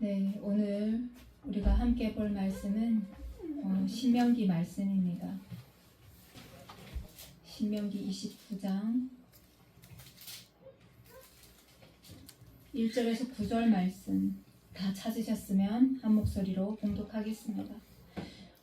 네, 오늘 우리가 함께 볼 말씀은 신명기 말씀입니다. 신명기 29장 1절에서 9절 말씀 다 찾으셨으면 한 목소리로 봉독하겠습니다.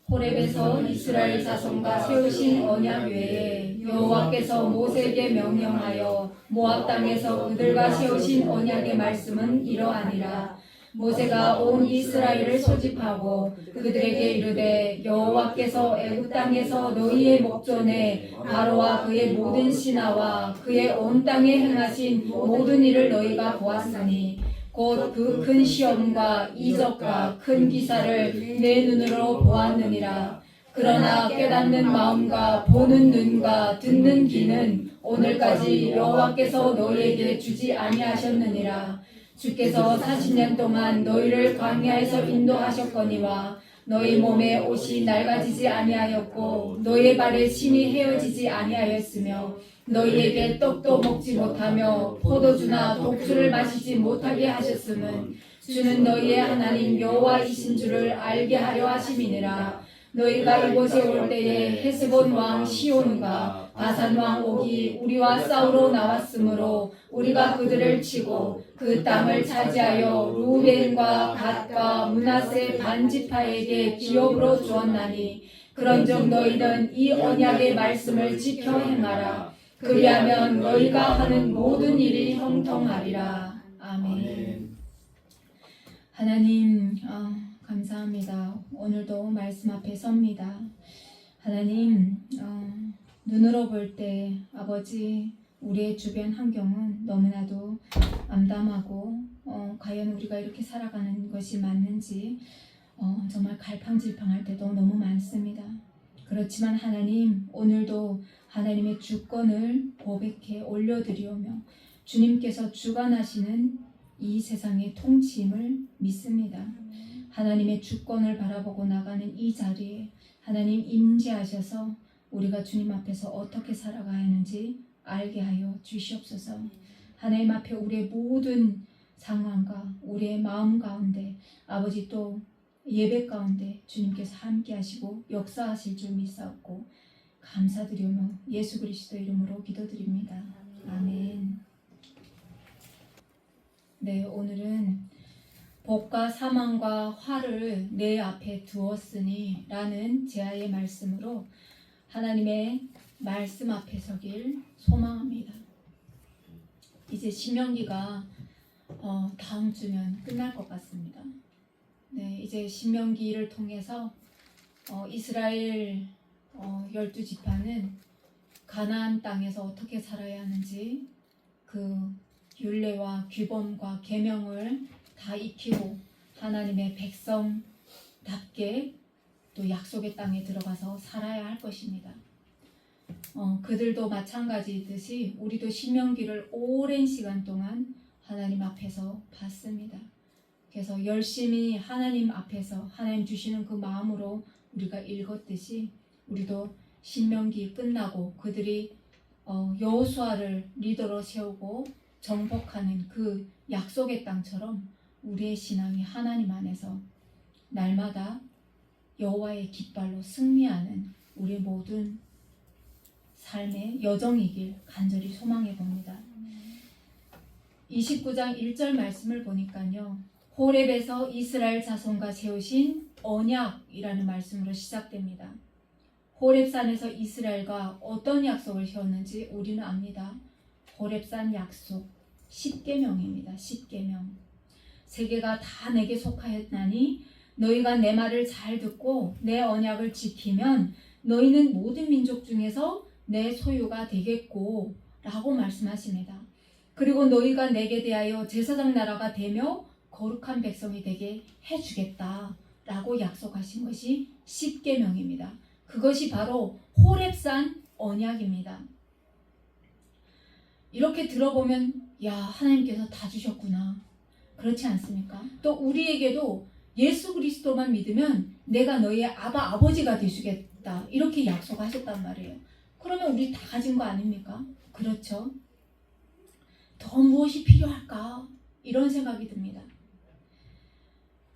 호렙에서 이스라엘 자손과 세우신 언약 외에 여호와께서 모세에게 명령하여 모압 땅에서 그들과 세우신 언약의 말씀은 이러하니라. 모세가 온 이스라엘을 소집하고 그들에게 이르되 여호와께서 애굽 땅에서 너희의 목전에 바로와 그의 모든 신하와 그의 온 땅에 행하신 모든 일을 너희가 보았으니 곧 그 큰 시험과 이적과 큰 기사를 내 눈으로 보았느니라. 그러나 깨닫는 마음과 보는 눈과 듣는 귀는 오늘까지 여호와께서 너희에게 주지 아니하셨느니라. 주께서 40년 동안 너희를 광야에서 인도하셨거니와 너희 몸에 옷이 낡아지지 아니하였고 너희의 발에 신이 헤어지지 아니하였으며 너희에게 떡도 먹지 못하며 포도주나 독주를 마시지 못하게 하셨음은 주는 너희의 하나님 여호와이신 줄을 알게 하려 하심이니라. 너희가 이곳에 올 때에 헤스본 왕 시온과 바산 왕 옥이 우리와 싸우러 나왔으므로 우리가 그들을 치고 그 땅을 차지하여 루벤과 갓과 므낫세 반지파에게 기업으로 주었나니 그런즉 너희는 이 언약의 말씀을 지켜 행하라. 그리하면 너희가 하는 모든 일이 형통하리라. 아멘. 하나님 감사합니다. 오늘도 말씀 앞에 섭니다. 하나님 눈으로 볼 때 아버지 우리의 주변 환경은 너무나도 암담하고 과연 우리가 이렇게 살아가는 것이 맞는지 정말 갈팡질팡할 때도 너무 많습니다. 그렇지만 하나님 오늘도 하나님의 주권을 고백해 올려드리오며 주님께서 주관하시는 이 세상의 통치임을 믿습니다. 하나님의 주권을 바라보고 나가는 이 자리에 하나님 임재하셔서 우리가 주님 앞에서 어떻게 살아가야 하는지 알게 하여 주시옵소서. 하나님 앞에 우리의 모든 상황과 우리의 마음 가운데 아버지 또 예배 가운데 주님께서 함께 하시고 역사하실 줄 믿사옵고 감사드리며 예수 그리스도 이름으로 기도드립니다. 아멘. 네, 오늘은 복과 사망과 화를 내 앞에 두었으니 라는 제아의 말씀으로 하나님의 말씀 앞에 서길 소망합니다. 이제 신명기가 다음 주면 끝날 것 같습니다. 네, 이제 신명기를 통해서 이스라엘 12지파는 가나안 땅에서 어떻게 살아야 하는지 그 율례와 규범과 계명을 다 익히고 하나님의 백성답게 또 약속의 땅에 들어가서 살아야 할 것입니다. 그들도 마찬가지듯이 우리도 신명기를 오랜 시간 동안 하나님 앞에서 봤습니다. 그래서 열심히 하나님 앞에서 하나님 주시는 그 마음으로 우리가 읽었듯이 우리도 신명기 끝나고 그들이 여호수아를 리더로 세우고 정복하는 그 약속의 땅처럼 우리의 신앙이 하나님 안에서 날마다 여호와의 깃발로 승리하는 우리 모든 삶의 여정이길 간절히 소망해 봅니다. 29장 1절 말씀을 보니까요. 호렙에서 이스라엘 자손과 세우신 언약이라는 말씀으로 시작됩니다. 호렙산에서 이스라엘과 어떤 약속을 세웠는지 우리는 압니다. 호렙산 약속 10계명입니다. 10계명. 세계가 다 내게 속하였나니 너희가 내 말을 잘 듣고 내 언약을 지키면 너희는 모든 민족 중에서 내 소유가 되겠고 라고 말씀하십니다. 그리고 너희가 내게 대하여 제사장 나라가 되며 거룩한 백성이 되게 해주겠다 라고 약속하신 것이 10계명입니다. 그것이 바로 호렙산 언약입니다. 이렇게 들어보면 야 하나님께서 다 주셨구나. 그렇지 않습니까? 또 우리에게도 예수 그리스도만 믿으면 내가 너희의 아버지가 되시겠다 이렇게 약속하셨단 말이에요. 그러면 우리 다 가진 거 아닙니까? 그렇죠? 더 무엇이 필요할까? 이런 생각이 듭니다.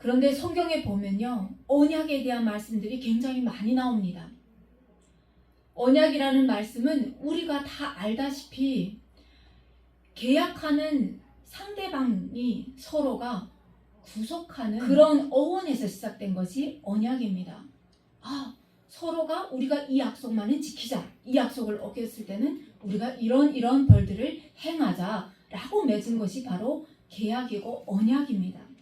그런데 성경에 보면요, 언약에 대한 말씀들이 굉장히 많이 나옵니다. 언약이라는 말씀은 우리가 다 알다시피 계약하는 상대방이 서로가 구속하는 그런 어원에서 시작된 것이 언약입니다. 서로가 우리가 이 약속만은 지키자. 이 약속을 어겼을 때는 우리가 이런 벌들을 행하자라고 맺은 것이 바로 계약이고 언약입니다.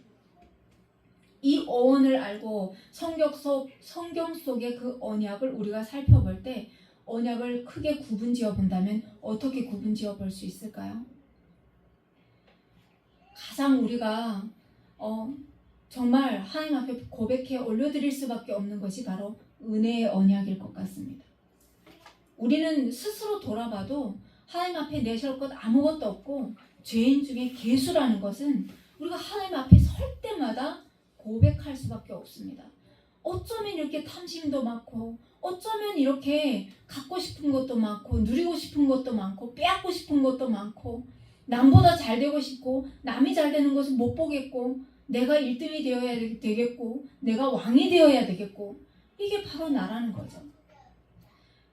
이 어원을 알고 성경 속의 그 언약을 우리가 살펴볼 때 언약을 크게 구분지어 본다면 어떻게 구분지어 볼 수 있을까요? 가장 우리가 정말 하나님 앞에 고백해 올려드릴 수밖에 없는 것이 바로 은혜의 언약일 것 같습니다. 우리는 스스로 돌아봐도 하나님 앞에 내세울 것 아무것도 없고 죄인 중에 괴수라는 것은 우리가 하나님 앞에 설 때마다 고백할 수밖에 없습니다. 어쩌면 이렇게 탐심도 많고 어쩌면 이렇게 갖고 싶은 것도 많고 누리고 싶은 것도 많고 빼앗고 싶은 것도 많고 남보다 잘 되고 싶고 남이 잘 되는 것을 못 보겠고 내가 1등이 되어야 되겠고 내가 왕이 되어야 되겠고 이게 바로 나라는 거죠.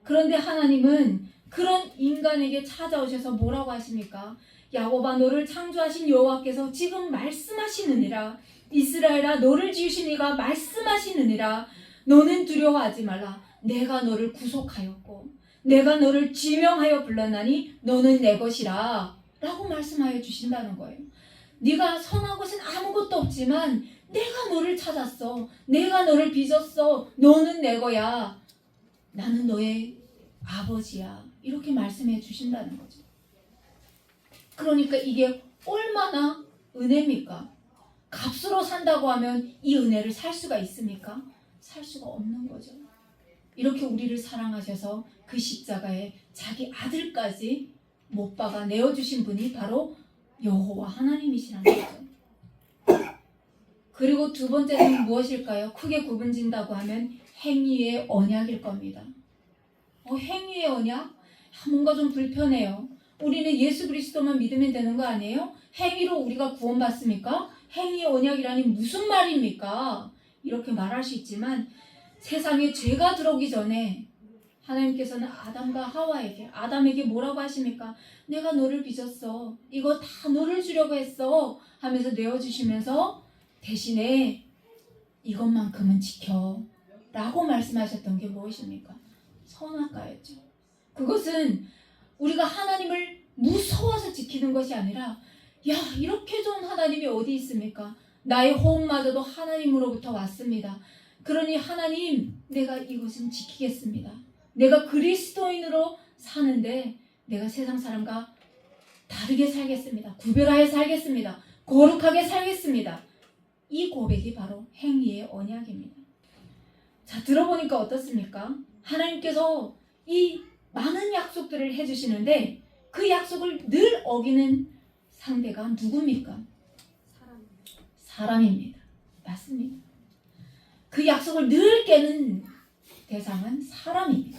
그런데 하나님은 그런 인간에게 찾아오셔서 뭐라고 하십니까? 야곱아 너를 창조하신 여호와께서 지금 말씀하시느니라. 이스라엘아 너를 지으신 이가 말씀하시느니라. 너는 두려워하지 말라. 내가 너를 구속하였고 내가 너를 지명하여 불렀나니 너는 내 것이라 라고 말씀하여 주신다는 거예요. 네가 선한 것은 아무것도 없지만 내가 너를 찾았어. 내가 너를 빚었어. 너는 내 거야. 나는 너의 아버지야. 이렇게 말씀해 주신다는 거죠. 그러니까 이게 얼마나 은혜입니까? 값으로 산다고 하면 이 은혜를 살 수가 있습니까? 살 수가 없는 거죠. 이렇게 우리를 사랑하셔서 그 십자가에 자기 아들까지 못 박아 내어주신 분이 바로 여호와 하나님이시라는 거죠. 그리고 두 번째는 무엇일까요? 크게 구분진다고 하면 행위의 언약일 겁니다. 행위의 언약? 뭔가 좀 불편해요. 우리는 예수 그리스도만 믿으면 되는 거 아니에요? 행위로 우리가 구원받습니까? 행위의 언약이라니 무슨 말입니까? 이렇게 말할 수 있지만 세상에 죄가 들어오기 전에 하나님께서는 아담과 하와에게 아담에게 뭐라고 하십니까? 내가 너를 빚었어. 이거 다 너를 주려고 했어. 하면서 내어주시면서 대신에 이것만큼은 지켜 라고 말씀하셨던 게 무엇입니까? 선악과였죠. 그것은 우리가 하나님을 무서워서 지키는 것이 아니라 이렇게 좋은 하나님이 어디 있습니까? 나의 호흡마저도 하나님으로부터 왔습니다. 그러니 하나님 내가 이것은 지키겠습니다. 내가 그리스도인으로 사는데 내가 세상 사람과 다르게 살겠습니다. 구별하여 살겠습니다. 거룩하게 살겠습니다. 이 고백이 바로 행위의 언약입니다. 자, 들어보니까 어떻습니까? 하나님께서 이 많은 약속들을 해주시는데 그 약속을 늘 어기는 상대가 누굽니까? 사람입니다. 맞습니다. 그 약속을 늘 깨는 대상은 사람입니다.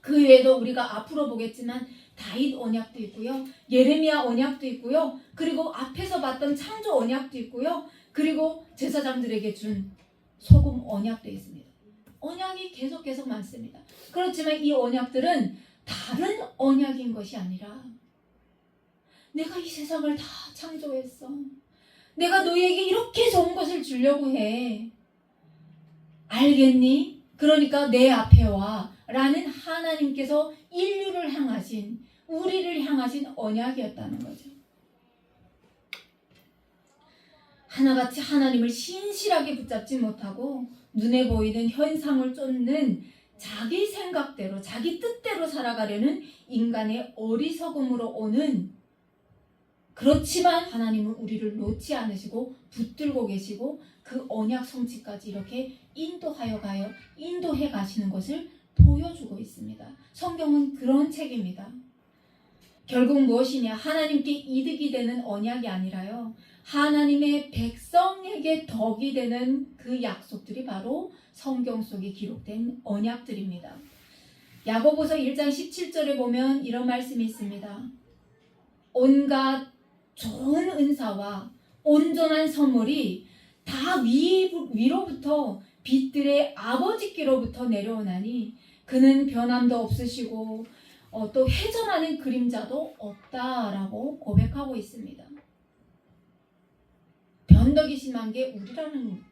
그 외에도 우리가 앞으로 보겠지만 다윗 언약도 있고요. 예레미야 언약도 있고요. 그리고 앞에서 봤던 창조 언약도 있고요. 그리고 제사장들에게 준 소금 언약도 있습니다. 언약이 계속 많습니다. 그렇지만 이 언약들은 다른 언약인 것이 아니라 내가 이 세상을 다 창조했어. 내가 너희에게 이렇게 좋은 것을 주려고 해. 알겠니? 그러니까 내 앞에 와. 라는 하나님께서 인류를 향하신, 우리를 향하신 언약이었다는 거죠. 하나같이 하나님을 신실하게 붙잡지 못하고 눈에 보이는 현상을 쫓는 자기 생각대로, 자기 뜻대로 살아가려는 인간의 어리석음으로 오는, 그렇지만 하나님은 우리를 놓지 않으시고 붙들고 계시고 그 언약 성취까지 이렇게 인도해 가시는 것을 보여주고 있습니다. 성경은 그런 책입니다. 결국 무엇이냐? 하나님께 이득이 되는 언약이 아니라요, 하나님의 백성에게 덕이 되는 그 약속들이 바로 성경 속에 기록된 언약들입니다. 야고보서 1장 17절에 보면 이런 말씀이 있습니다. 온갖 좋은 은사와 온전한 선물이 다 위로부터 빛들의 아버지께로부터 내려오나니 그는 변함도 없으시고 또 회전하는 그림자도 없다라고 고백하고 있습니다. 변덕이 심한 게 우리라는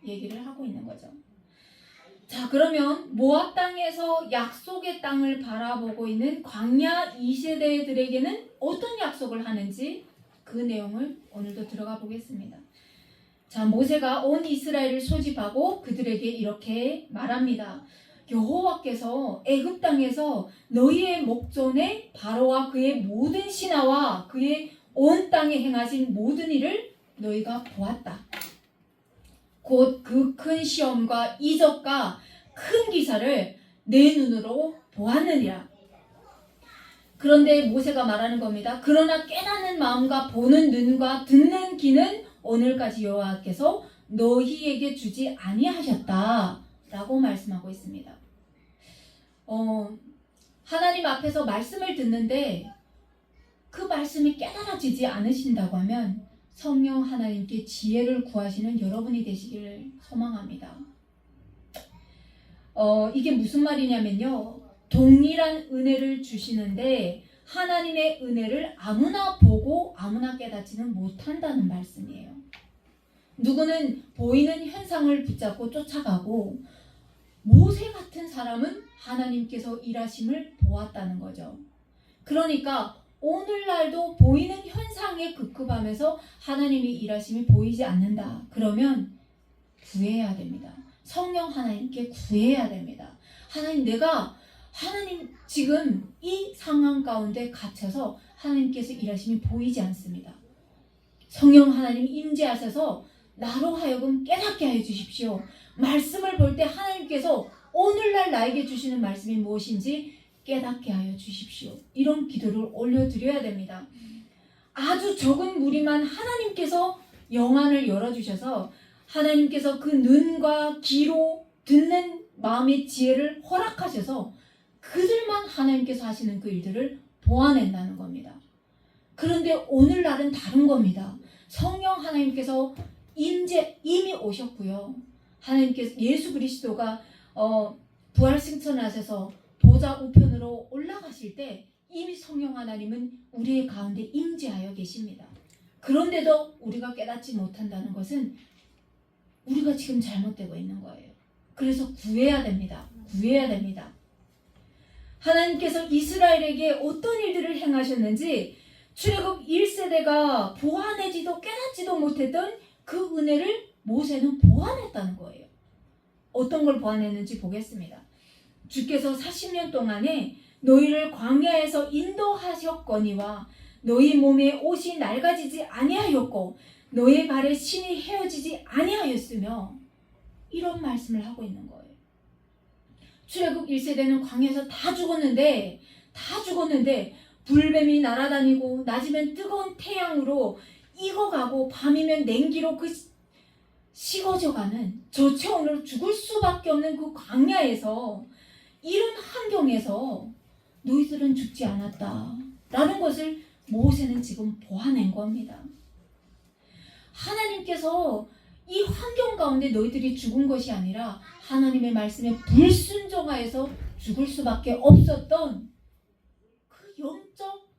얘기를 하고 있는 거죠. 자, 그러면 모압 땅에서 약속의 땅을 바라보고 있는 광야 2세대들에게는 어떤 약속을 하는지 그 내용을 오늘도 들어가 보겠습니다. 자, 모세가 온 이스라엘을 소집하고 그들에게 이렇게 말합니다. 여호와께서 애굽 땅에서 너희의 목전에 바로와 그의 모든 신하와 그의 온 땅에 행하신 모든 일을 너희가 보았다. 곧 그 큰 시험과 이적과 큰 기사를 내 눈으로 보았느니라. 그런데 모세가 말하는 겁니다. 그러나 깨닫는 마음과 보는 눈과 듣는 귀는 오늘까지 여호와께서 너희에게 주지 아니하셨다 라고 말씀하고 있습니다. 하나님 앞에서 말씀을 듣는데 그 말씀이 깨달아지지 않으신다고 하면 성령 하나님께 지혜를 구하시는 여러분이 되시기를 소망합니다. 이게 무슨 말이냐면요. 동일한 은혜를 주시는데 하나님의 은혜를 아무나 보고 아무나 깨닫지는 못한다는 말씀이에요. 누구는 보이는 현상을 붙잡고 쫓아가고 모세 같은 사람은 하나님께서 일하심을 보았다는 거죠. 그러니까 오늘날도 보이는 현상에 급급하면서 하나님의 일하심이 보이지 않는다. 그러면 구해야 됩니다. 성령 하나님께 구해야 됩니다. 하나님 지금 이 상황 가운데 갇혀서 하나님께서 일하심이 보이지 않습니다. 성령 하나님 임재하셔서 나로 하여금 깨닫게 하여 주십시오. 말씀을 볼 때 하나님께서 오늘날 나에게 주시는 말씀이 무엇인지 깨닫게 하여 주십시오. 이런 기도를 올려드려야 됩니다. 아주 적은 무리만 하나님께서 영안을 열어주셔서 하나님께서 그 눈과 귀로 듣는 마음의 지혜를 허락하셔서 그들만 하나님께서 하시는 그 일들을 보아낸다는 겁니다. 그런데 오늘날은 다른 겁니다. 성령 하나님께서 이미 오셨고요. 하나님께서 예수 그리스도가 부활승천하셔서 보좌 우편으로 올라가실 때 이미 성령 하나님은 우리의 가운데 임재하여 계십니다. 그런데도 우리가 깨닫지 못한다는 것은 우리가 지금 잘못되고 있는 거예요. 그래서 구해야 됩니다. 구해야 됩니다. 하나님께서 이스라엘에게 어떤 일들을 행하셨는지 출애굽 1세대가 보아내지도 깨닫지도 못했던 그 은혜를 모세는 보아냈다는 거예요. 어떤 걸 보아냈는지 보겠습니다. 주께서 40년 동안에 너희를 광야에서 인도하셨거니와 너희 몸에 옷이 낡아지지 아니하였고 너희 발에 신이 헤어지지 아니하였으며 이런 말씀을 하고 있는 거예요. 출애굽 1세대는 광야에서 다 죽었는데 불뱀이 날아다니고 낮이면 뜨거운 태양으로 익어가고 밤이면 냉기로 식어져가는 저체온으로 죽을 수밖에 없는 그 광야에서 이런 환경에서 너희들은 죽지 않았다라는 것을 모세는 지금 보아낸 겁니다. 하나님께서 이 환경 가운데 너희들이 죽은 것이 아니라 하나님의 말씀에 불순종하여서 죽을 수밖에 없었던 그 영적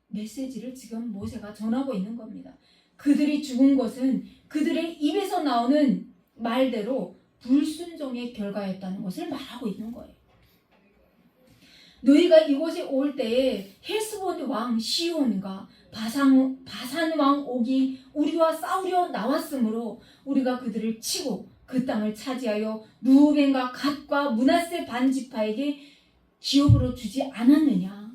메시지를 지금 모세가 전하고 있는 겁니다. 그들이 죽은 것은 그들의 입에서 나오는 말대로 불순종의 결과였다는 것을 말하고 있는 거예요. 너희가 이곳에 올 때에 헬스본 왕 시온과 바산 왕 옥이 우리와 싸우려 나왔으므로 우리가 그들을 치고 그 땅을 차지하여 루벤과 갓과 므낫세 반지파에게 기업으로 주지 않았느냐.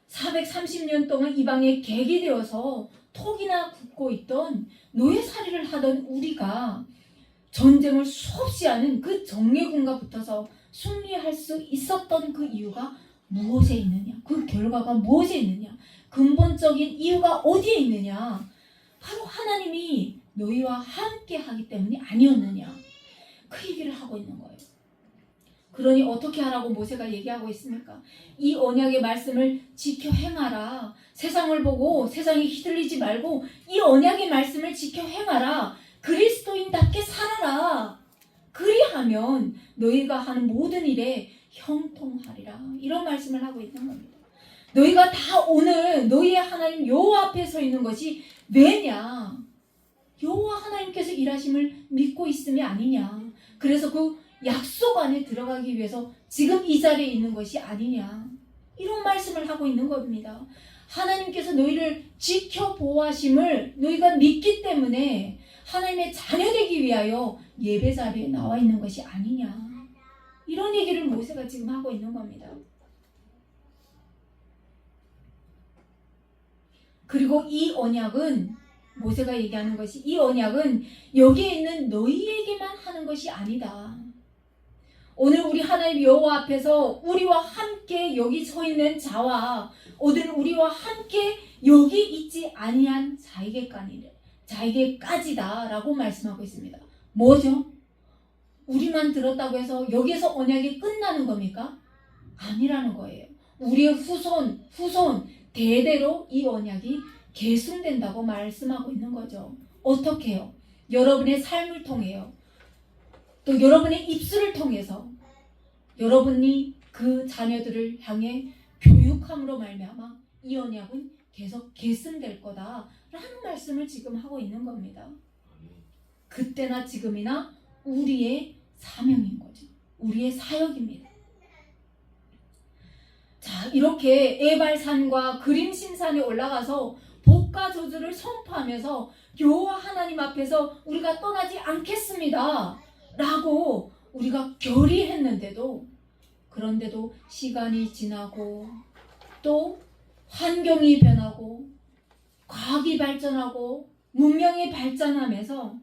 430년 동안 이방에 객이 되어서 톡이나 굽고 있던 노예살이를 하던 우리가 전쟁을 수없이 하는 그 정예군과 붙어서 승리할 수 있었던 그 이유가 무엇에 있느냐? 그 결과가 무엇에 있느냐? 근본적인 이유가 어디에 있느냐? 바로 하나님이 너희와 함께 하기 때문이 아니었느냐? 그 얘기를 하고 있는 거예요. 그러니 어떻게 하라고 모세가 얘기하고 있습니까? 이 언약의 말씀을 지켜 행하라. 세상을 보고 세상에 휘둘리지 말고 이 언약의 말씀을 지켜 행하라. 그리스도인답게 살아라. 그리하면 너희가 하는 모든 일에 형통하리라. 이런 말씀을 하고 있는 겁니다. 너희가 다 오늘 너희의 하나님 여호와 앞에 서 있는 것이 왜냐? 여호와 하나님께서 일하심을 믿고 있음이 아니냐. 그래서 그 약속 안에 들어가기 위해서 지금 이 자리에 있는 것이 아니냐. 이런 말씀을 하고 있는 겁니다. 하나님께서 너희를 지켜 보호하심을 너희가 믿기 때문에 하나님의 자녀 되기 위하여 예배 자리에 나와 있는 것이 아니냐. 이런 얘기를 모세가 지금 하고 있는 겁니다. 그리고 이 언약은 모세가 얘기하는 것이 이 언약은 여기에 있는 너희에게만 하는 것이 아니다. 오늘 우리 하나님 여호와 앞에서 우리와 함께 여기 서 있는 자와 오늘 우리와 함께 여기 있지 아니한 자에게까지다라고 말씀하고 있습니다. 뭐죠? 우리만 들었다고 해서 여기서 언약이 끝나는 겁니까? 아니라는 거예요. 우리의 후손 대대로 이 언약이 계승된다고 말씀하고 있는 거죠. 어떻게 해요? 여러분의 삶을 통해요. 또 여러분의 입술을 통해서 여러분이 그 자녀들을 향해 교육함으로 말미암아 이 언약은 계속 계승될 거다라는 말씀을 지금 하고 있는 겁니다. 그때나 지금이나 우리의 사명인 거죠. 우리의 사역입니다. 자, 이렇게 에발산과 그림신산에 올라가서 복과 저주를 선포하면서 여호와 하나님 앞에서 우리가 떠나지 않겠습니다 라고 우리가 결의했는데도 그런데도 시간이 지나고 또 환경이 변하고 과학이 발전하고 문명이 발전하면서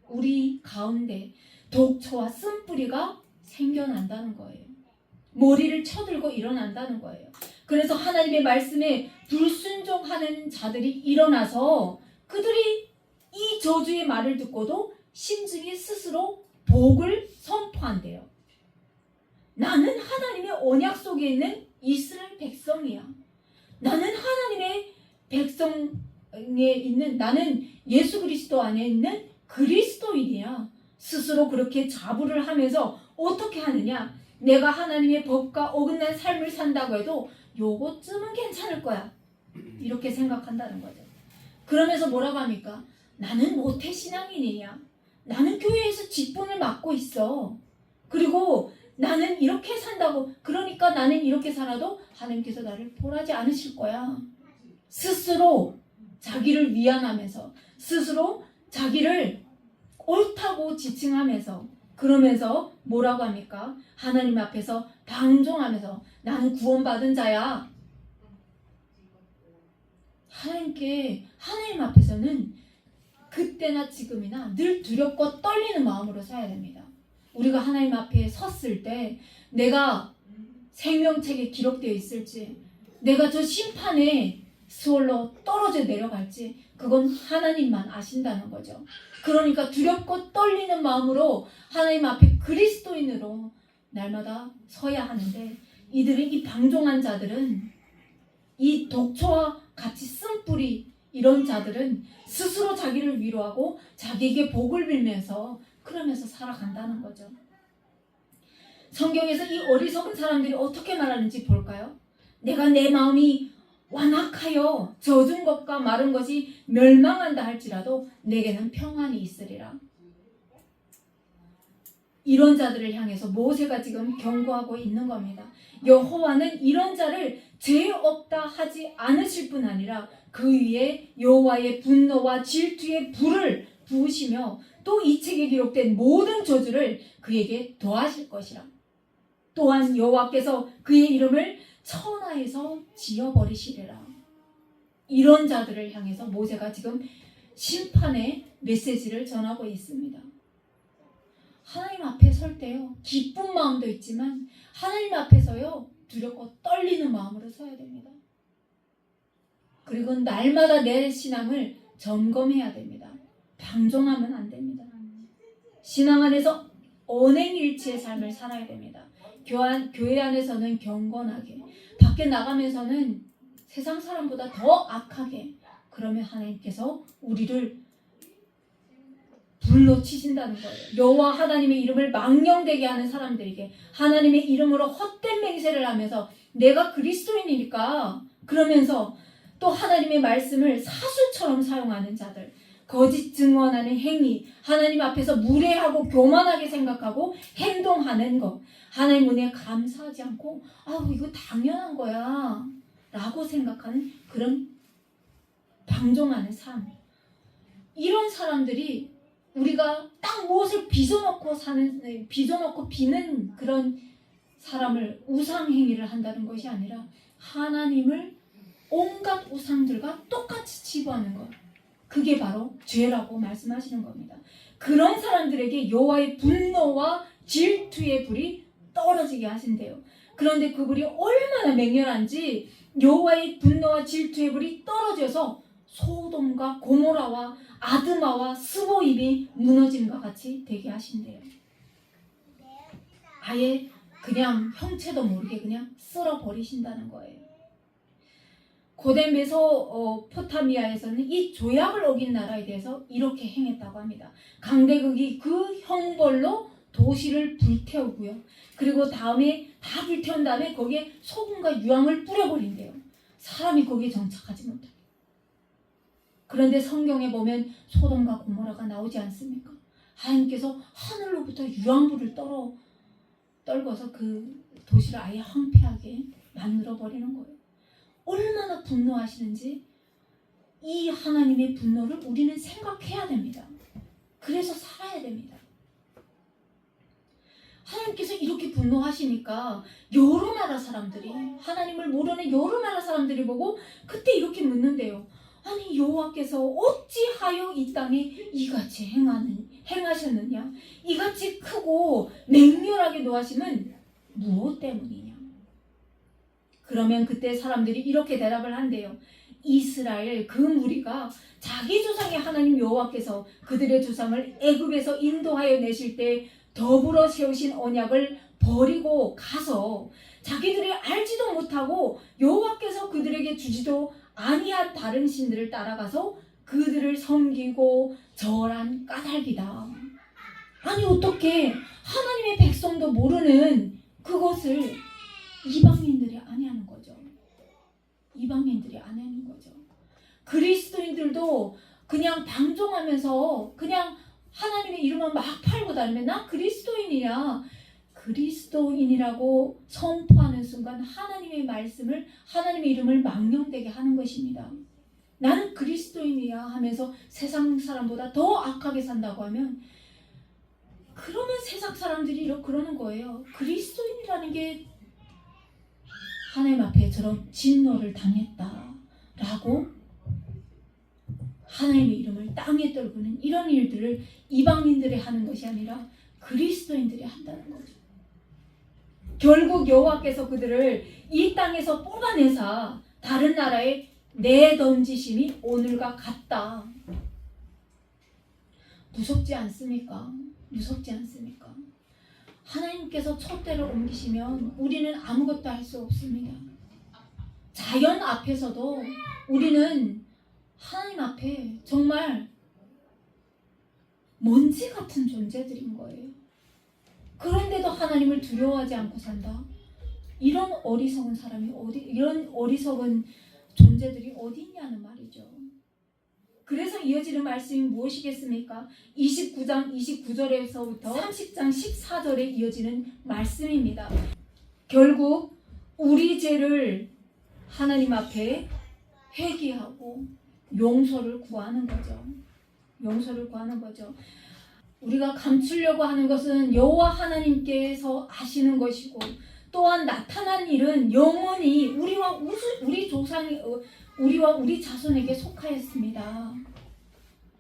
우리 가운데 독초와 쓴뿌리가 생겨난다는 거예요. 머리를 쳐들고 일어난다는 거예요. 그래서 하나님의 말씀에 불순종하는 자들이 일어나서 그들이 이 저주의 말을 듣고도 심중에 스스로 복을 선포한대요. 나는 하나님의 언약 속에 있는 이스라엘 백성이야. 나는 하나님의 백성에 있는 나는 예수 그리스도 안에 있는 그리스도인이야. 스스로 그렇게 자부를 하면서 어떻게 하느냐? 내가 하나님의 법과 어긋난 삶을 산다고 해도 요것쯤은 괜찮을 거야. 이렇게 생각한다는 거죠. 그러면서 뭐라고 합니까? 나는 모태신앙인이냐? 나는 교회에서 직분을 맡고 있어. 그리고 나는 이렇게 산다고 그러니까 나는 이렇게 살아도 하나님께서 나를 벌하지 않으실 거야. 스스로 자기를 위안하면서 스스로 자기를 옳다고 지칭하면서 그러면서 뭐라고 합니까? 하나님 앞에서 방종하면서 나는 구원받은 자야. 하나님 앞에서는 그때나 지금이나 늘 두렵고 떨리는 마음으로 서야 됩니다. 우리가 하나님 앞에 섰을 때 내가 생명책에 기록되어 있을지 내가 저 심판의 수월로 떨어져 내려갈지 그건 하나님만 아신다는 거죠. 그러니까 두렵고 떨리는 마음으로 하나님 앞에 그리스도인으로 날마다 서야 하는데 이들은 이 방종한 자들은 이 독초와 같이 쓴뿌리 이런 자들은 스스로 자기를 위로하고 자기에게 복을 빌면서 그러면서 살아간다는 거죠. 성경에서 이 어리석은 사람들이 어떻게 말하는지 볼까요? 내가 내 마음이 완악하여 젖은 것과 마른 것이 멸망한다 할지라도 내게는 평안이 있으리라. 이런 자들을 향해서 모세가 지금 경고하고 있는 겁니다. 여호와는 이런 자를 죄 없다 하지 않으실 뿐 아니라 그 위에 여호와의 분노와 질투의 불을 부으시며 또 이 책에 기록된 모든 저주를 그에게 더하실 것이라. 또한 여호와께서 그의 이름을 천하에서 지어버리시리라. 이런 자들을 향해서 모세가 지금 심판의 메시지를 전하고 있습니다. 하나님 앞에 설 때요 기쁜 마음도 있지만 하나님 앞에서요 두렵고 떨리는 마음으로 서야 됩니다. 그리고 날마다 내 신앙을 점검해야 됩니다. 방종하면 안 됩니다. 신앙 안에서 언행일치의 삶을 살아야 됩니다. 교회 안에서는 경건하게, 밖에 나가면서는 세상 사람보다 더 악하게, 그러면 하나님께서 우리를 불로 치신다는 거예요. 여호와 하나님의 이름을 망령되게 하는 사람들에게 하나님의 이름으로 헛된 맹세를 하면서 내가 그리스도인이니까 그러면서 또 하나님의 말씀을 사술처럼 사용하는 자들, 거짓 증언하는 행위, 하나님 앞에서 무례하고 교만하게 생각하고 행동하는 것, 하나님 은혜에 감사하지 않고 이거 당연한 거야 라고 생각하는 그런 방종하는 삶. 이런 사람들이 우리가 딱 무엇을 빚어놓고 비는 그런 사람을 우상행위를 한다는 것이 아니라 하나님을 온갖 우상들과 똑같이 치부하는 것, 그게 바로 죄라고 말씀하시는 겁니다. 그런 사람들에게 여호와의 분노와 질투의 불이 떨어지게 하신대요. 그런데 그 불이 얼마나 맹렬한지 여호와의 분노와 질투의 불이 떨어져서 소돔과 고모라와 아드마와 스보임이 무너짐과 같이 되게 하신대요. 아예 그냥 형체도 모르게 그냥 쓸어버리신다는 거예요. 고대 메소포타미아에서는 이 조약을 어긴 나라에 대해서 이렇게 행했다고 합니다. 강대국이 그 형벌로 도시를 불태우고요. 그리고 다음에 다 불태운 다음에 거기에 소금과 유황을 뿌려버린대요. 사람이 거기에 정착하지 못하게. 그런데 성경에 보면 소돔과 고모라가 나오지 않습니까? 하나님께서 하늘로부터 유황불을 떨궈서 그 도시를 아예 황폐하게 만들어버리는 거예요. 얼마나 분노하시는지 이 하나님의 분노를 우리는 생각해야 됩니다. 그래서 살아야 됩니다. 하나님께서 이렇게 분노하시니까 여러 나라 사람들이, 하나님을 모르는 여러 나라 사람들이 보고 그때 이렇게 묻는데요. 아니 여호와께서 어찌하여 이 땅에 이같이 행하셨느냐? 이같이 크고 맹렬하게 노하심은 무엇 때문이냐? 그러면 그때 사람들이 이렇게 대답을 한대요. 이스라엘 그 무리가 자기 조상의 하나님 여호와께서 그들의 조상을 애굽에서 인도하여 내실 때 더불어 세우신 언약을 버리고 가서 자기들이 알지도 못하고 여호와께서 그들에게 주지도 아니한 다른 신들을 따라가서 그들을 섬기고 절한 까닭이다. 아니 어떻게 하나님의 백성도 모르는 그것을 이방인들이 아니하는 거죠. 이방인들이 아니하는 거죠. 그리스도인들도 그냥 방종하면서 그냥 하나님의 이름만 막 팔고 다니면 나 그리스도인이야. 그리스도인이라고 선포하는 순간 하나님의 말씀을, 하나님의 이름을 망령되게 하는 것입니다. 나는 그리스도인이야 하면서 세상 사람보다 더 악하게 산다고 하면, 그러면 세상 사람들이 그러는 거예요. 그리스도인이라는 게 하나님 앞에 저런 진노를 당했다라고 하나님의 이름을 땅에 떨구는 이런 일들을 이방인들이 하는 것이 아니라 그리스도인들이 한다는 거죠. 결국 여호와께서 그들을 이 땅에서 뽑아내사 다른 나라에 내던지심이 오늘과 같다. 무섭지 않습니까? 무섭지 않습니까? 하나님께서 촛대를 옮기시면 우리는 아무것도 할 수 없습니다. 자연 앞에서도 우리는 하나님 앞에 정말 먼지 같은 존재들인 거예요. 그런데도 하나님을 두려워하지 않고 산다. 이런 어리석은 사람이 이런 어리석은 존재들이 어디 있냐는 말이죠. 그래서 이어지는 말씀이 무엇이겠습니까? 29장 29절에서부터 30장 14절에 이어지는 말씀입니다. 결국 우리 죄를 하나님 앞에 회개하고 용서를 구하는 거죠. 용서를 구하는 거죠. 우리가 감추려고 하는 것은 여호와 하나님께서 아시는 것이고, 또한 나타난 일은 영원히 우리와 우리 자손에게 속하였습니다.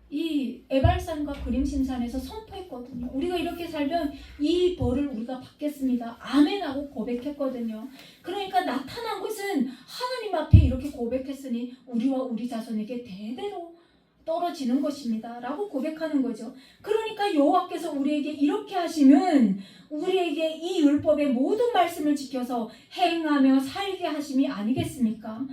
이 에발산과 그림심산에서 선포했거든요. 우리가 이렇게 살면 이 벌을 우리가 받겠습니다. 아멘하고 고백했거든요. 그러니까 나타난 것은 하나님 앞에 이렇게 고백했으니 우리와 우리 자손에게 대대로 떨어지는 것입니다 라고 고백하는 거죠. 그러니까 여호와께서 우리에게 이렇게 하시면 우리에게 이 율법의 모든 말씀을 지켜서 행하며 살게 하심이 아니겠습니까?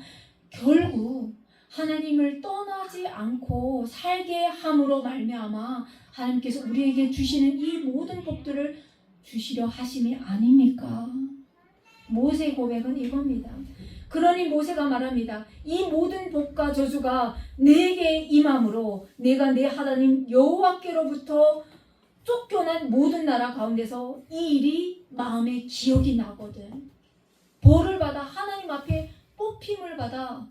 결국 하나님을 떠나지 않고 살게 함으로 말미암아 하나님께서 우리에게 주시는 이 모든 복들을 주시려 하심이 아닙니까? 모세의 고백은 이겁니다. 그러니 모세가 말합니다. 이 모든 복과 저주가 내게 임함으로 내가 내 하나님 여호와께로부터 쫓겨난 모든 나라 가운데서 이 일이 마음에 기억이 나거든. 벌을 받아 하나님 앞에 뽑힘을 받아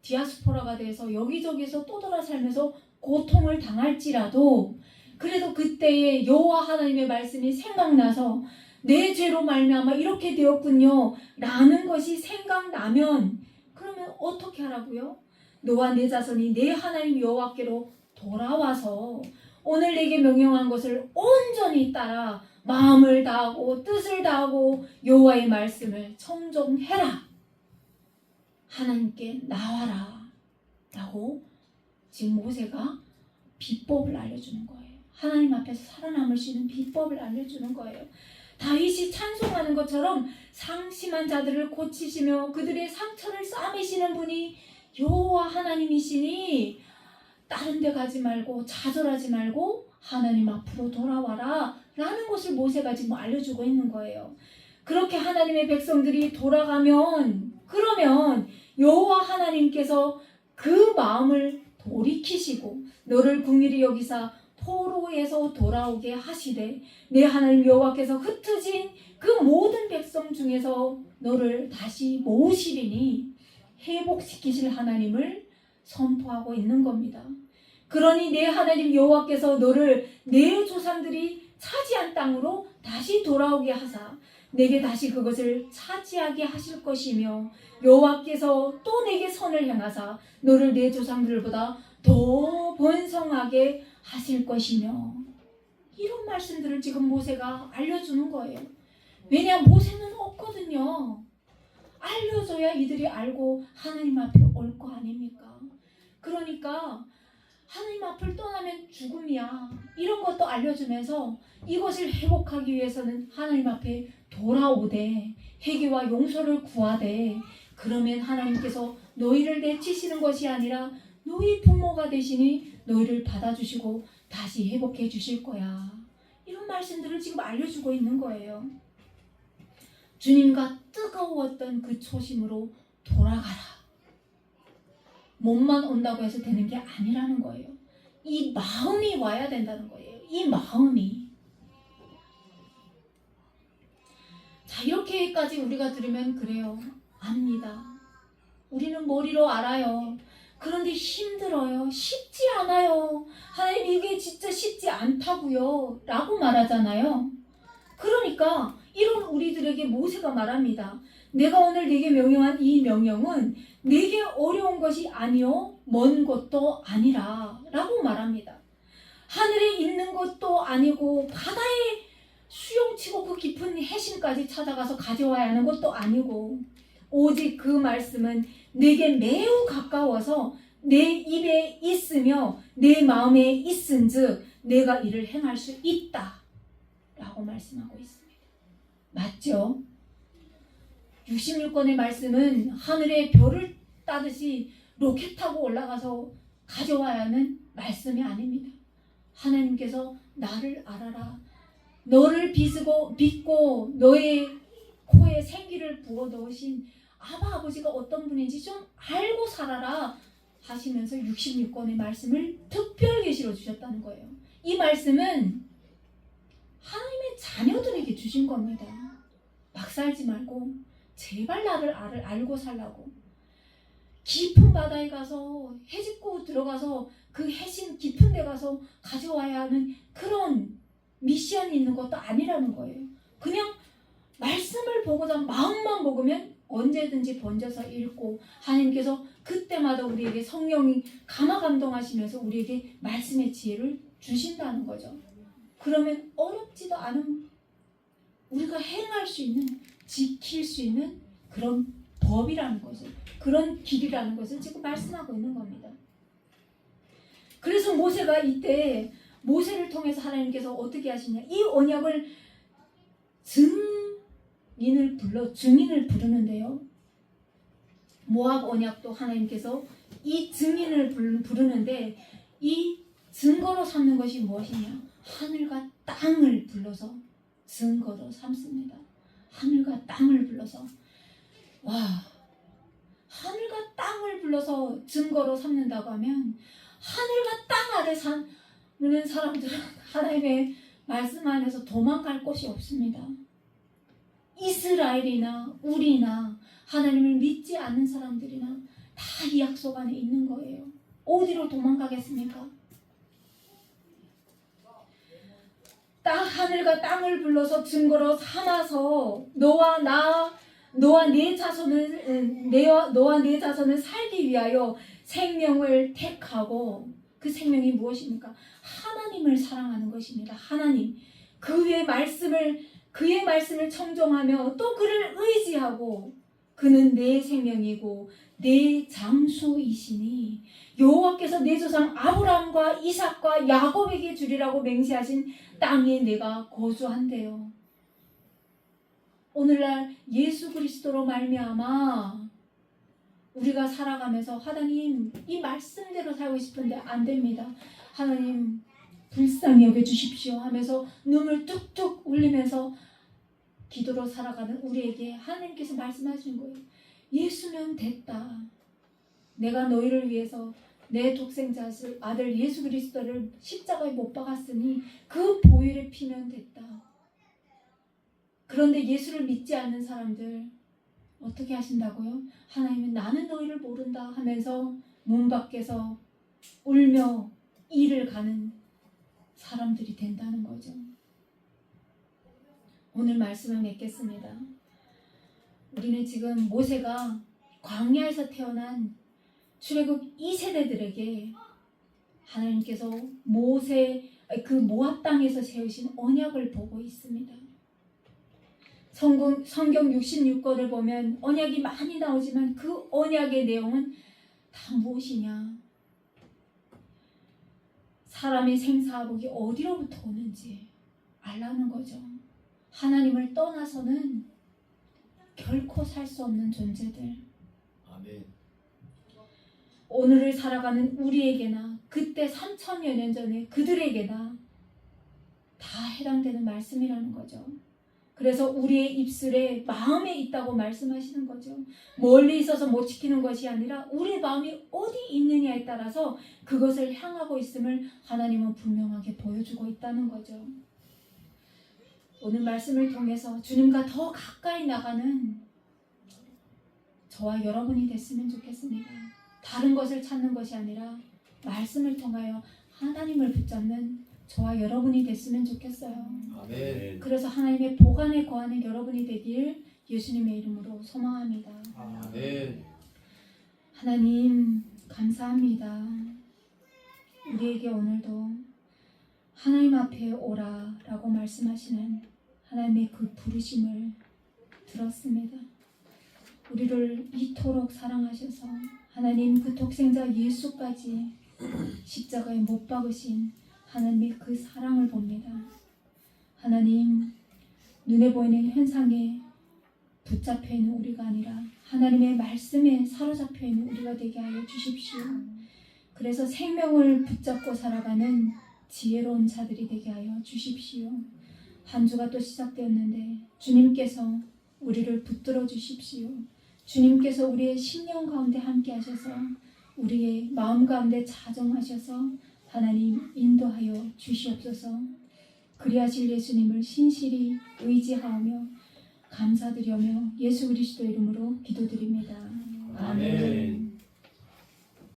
디아스포라가 돼서 여기저기서 떠돌아 살면서 고통을 당할지라도 그래도 그때의 여호와 하나님의 말씀이 생각나서 내 죄로 말미암아 이렇게 되었군요 라는 것이 생각나면 그러면 어떻게 하라고요? 너와 내 자손이 내 하나님 여호와께로 돌아와서 오늘 내게 명령한 것을 온전히 따라 마음을 다하고 뜻을 다하고 여호와의 말씀을 청종해라. 하나님께 나와라 라고 지금 모세가 비법을 알려주는 거예요. 하나님 앞에서 살아남을 수 있는 비법을 알려주는 거예요. 다윗이 찬송하는 것처럼 상심한 자들을 고치시며 그들의 상처를 싸매시는 분이 여호와 하나님이시니 다른 데 가지 말고 좌절하지 말고 하나님 앞으로 돌아와라 라는 것을 모세가 지금 알려주고 있는 거예요. 그렇게 하나님의 백성들이 돌아가면 그러면 여호와 하나님께서 그 마음을 돌이키시고 너를 긍휼히 여기사 포로에서 돌아오게 하시되 내 하나님 여호와께서 흩어진 그 모든 백성 중에서 너를 다시 모으시리니 회복시키실 하나님을 선포하고 있는 겁니다. 그러니 내 하나님 여호와께서 너를 내 조상들이 차지한 땅으로 다시 돌아오게 하사 내게 다시 그것을 차지하게 하실 것이며 여호와께서 또 내게 선을 행하사 너를 내 조상들보다 더 번성하게 하실 것이며 이런 말씀들을 지금 모세가 알려주는 거예요. 왜냐 모세는 없거든요. 알려줘야 이들이 알고 하나님 앞에 올 거 아닙니까? 그러니까 하나님 앞을 떠나면 죽음이야 이런 것도 알려주면서 이것을 회복하기 위해서는 하나님 앞에 돌아오되 회개와 용서를 구하되 그러면 하나님께서 너희를 내치시는 것이 아니라 너희 부모가 되시니 너희를 받아주시고 다시 회복해 주실 거야. 이런 말씀들을 지금 알려주고 있는 거예요. 주님과 뜨거웠던 그 초심으로 돌아가라. 몸만 온다고 해서 되는 게 아니라는 거예요. 이 마음이 와야 된다는 거예요. 이 마음이. 자, 이렇게까지 우리가 들으면 그래요. 압니다. 우리는 머리로 알아요. 그런데 힘들어요. 쉽지 않아요. 하나님 이게 진짜 쉽지 않다고요 라고 말하잖아요. 그러니까 이런 우리들에게 모세가 말합니다. 내가 오늘 네게 명령한 이 명령은 네게 어려운 것이 아니요 먼 것도 아니라 라고 말합니다. 하늘에 있는 것도 아니고 바다에 수용치고 그 깊은 해심까지 찾아가서 가져와야 하는 것도 아니고 오직 그 말씀은 내게 매우 가까워서 내 입에 있으며 내 마음에 있은즉 내가 이를 행할 수 있다 라고 말씀하고 있습니다. 맞죠? 66권의 말씀은 하늘의 별을 따듯이 로켓 타고 올라가서 가져와야 하는 말씀이 아닙니다. 하나님께서 나를 알아라. 너를 믿고 너의 코에 생기를 부어 넣으신 아버지가 어떤 분인지 좀 알고 살아라 하시면서 66권의 말씀을 특별 계시로 주셨다는 거예요. 이 말씀은 하나님의 자녀들에게 주신 겁니다. 막 살지 말고 제발 나를 알고 살라고. 깊은 바다에 가서 해집고 들어가서 그 해심 깊은 데 가서 가져와야 하는 그런 미션이 있는 것도 아니라는 거예요. 그냥 말씀을 보고자 마음만 먹으면 언제든지 번져서 읽고 하나님께서 그때마다 우리에게 성령이 감화감동하시면서 우리에게 말씀의 지혜를 주신다는 거죠. 그러면 어렵지도 않은 우리가 행할 수 있는 지킬 수 있는 그런 법이라는 것을 그런 길이라는 것을 지금 말씀하고 있는 겁니다. 그래서 모세가 이때 모세를 통해서 하나님께서 어떻게 하시냐, 이 언약을 증인을 부르는데요. 모압 언약도 하나님께서 이 증인을 부르는데 이 증거로 삼는 것이 무엇이냐, 하늘과 땅을 불러서 증거로 삼습니다. 하늘과 땅을 불러서, 와, 하늘과 땅을 불러서 증거로 삼는다고 하면 하늘과 땅 아래 사는 사람들은 하나님의 말씀 안에서 도망갈 곳이 없습니다. 이스라엘이나 우리나 하나님을 믿지 않는 사람들이나 다 이 약속 안에 있는 거예요. 어디로 도망가겠습니까? 하늘과 땅을 불러서 증거로 삼아서 너와 내 자손을 살기 위하여 생명을 택하고, 그 생명이 무엇입니까? 하나님을 사랑하는 것입니다. 하나님, 그의 말씀을 청종하며 또 그를 의지하고, 그는 내 생명이고 내 장수이시니 여호와께서 내 조상 아브라함과 이삭과 야곱에게 주리라고 맹세하신 땅에 내가 거주한대요. 오늘날 예수 그리스도로 말미암아 우리가 살아가면서, 하나님 이 말씀대로 살고 싶은데 안 됩니다. 하나님 불쌍히 여겨주십시오 하면서 눈물 뚝뚝 흘리면서 기도로 살아가는 우리에게 하나님께서 말씀하시는 거예요. 예수면 됐다. 내가 너희를 위해서 내 독생자 아들 예수 그리스도를 십자가에 못 박았으니 그 보혈을 피면 됐다. 그런데 예수를 믿지 않는 사람들 어떻게 하신다고요? 하나님은 나는 너희를 모른다 하면서 문 밖에서 울며 일을 가는 사람들이 된다는 거죠. 오늘 말씀을 맺겠습니다. 우리는 지금 모세가 광야에서 태어난 출애굽 2세대들에게 하나님께서 그 모압 땅에서 세우신 언약을 보고 있습니다. 성경 66권을 보면 언약이 많이 나오지만 그 언약의 내용은 다 무엇이냐? 사람의 생사복이 어디로부터 오는지 알라는 거죠. 하나님을 떠나서는 결코 살 수 없는 존재들. 아멘. 오늘을 살아가는 우리에게나 그때 3000여 년 전에 그들에게나 다 해당되는 말씀이라는 거죠. 그래서 우리의 입술에 마음에 있다고 말씀하시는 거죠. 멀리 있어서 못 지키는 것이 아니라 우리 마음이 어디 있느냐에 따라서 그것을 향하고 있음을 하나님은 분명하게 보여주고 있다는 거죠. 오늘 말씀을 통해서 주님과 더 가까이 나가는 저와 여러분이 됐으면 좋겠습니다. 다른 것을 찾는 것이 아니라 말씀을 통하여 하나님을 붙잡는 저와 여러분이 됐으면 좋겠어요. 아멘. 그래서 하나님의 보관에 거하는 여러분이 되길 예수님의 이름으로 소망합니다. 아멘. 하나님 감사합니다. 우리에게 오늘도 하나님 앞에 오라라고 말씀하시는 하나님의 그 부르심을 들었습니다. 우리를 이토록 사랑하셔서 하나님 그 독생자 예수까지 십자가에 못 박으신 하나님의 그 사랑을 봅니다. 하나님, 눈에 보이는 현상에 붙잡혀 있는 우리가 아니라 하나님의 말씀에 사로잡혀 있는 우리가 되게 하여 주십시오. 그래서 생명을 붙잡고 살아가는 지혜로운 자들이 되게 하여 주십시오. 한 주가 또 시작되었는데 주님께서 우리를 붙들어 주십시오. 주님께서 우리의 심령 가운데 함께 하셔서 우리의 마음 가운데 자정하셔서 하나님 인도하여 주시옵소서. 그리하실 예수님을 신실히 의지하며 감사드리며 예수 그리스도 이름으로 기도드립니다. 아멘.